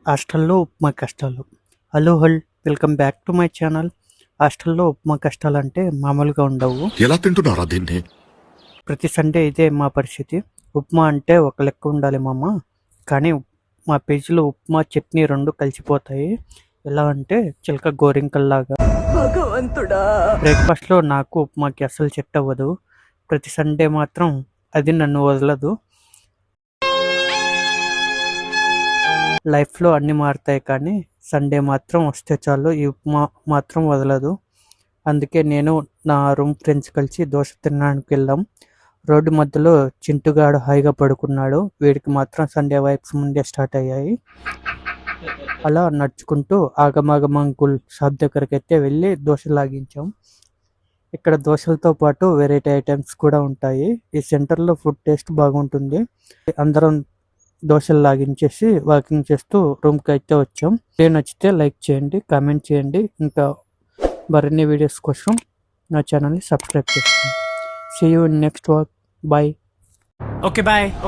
హాస్టల్లో ఉప్మా కష్టాలు. Hello welcome back to my channel. హాస్టల్లో ఉప్మా కష్టాలంటే మామూలుగా ఉండవు. ఎలా తింటున్నారా దీన్ని? ప్రతి సండే ఇదే మా పరిస్థితి. ఉప్మా అంటే ఒక లెక్క ఉండాలి మామ, కానీ మా పేజీలో ఉప్మా చట్నీ రెండు కలిసిపోతాయి. ఎలా అంటే చిలక గోరింకల్లాగా. భగవంతుడా, బ్రేక్ఫాస్ట్లో నాకు ఉప్మాకి అస్సలు సెట్ అవ్వదు. ప్రతి సండే మాత్రం అది నన్ను వదలదు. లైఫ్లో అన్నీ మారుతాయి, కానీ సండే మాత్రం వస్తే చాలు ఈ ఉప్మా మాత్రం వదలదు. అందుకే నేను నా రూమ్ ఫ్రెండ్స్ కలిసి దోశ తినడానికి వెళ్ళాం. రోడ్డు మధ్యలో చింటుగాడు హాయిగా పడుకున్నాడు. వీడికి మాత్రం సండే వైబ్స్ ముందే స్టార్ట్ అయ్యాయి. అలా నడుచుకుంటూ ఆగమాగమంకుల్ షాప్ దగ్గరికి అయితే వెళ్ళి దోశలు లాగించాం. ఇక్కడ దోశలతో పాటు వెరైటీ ఐటమ్స్ కూడా ఉంటాయి. ఈ సెంటర్లో ఫుడ్ టేస్ట్ బాగుంటుంది. అందరం దోశలు లాగించేసి వాకింగ్ చేస్తూ రూమ్కి అయితే వచ్చాం. వీడియో నచ్చితే లైక్ చేయండి, కామెంట్ చేయండి. ఇంకా మరిన్ని వీడియోస్ కోసం నా ఛానల్ని సబ్స్క్రైబ్ చేసుకోండి. See you in next week. Bye. Okay, bye. Okay.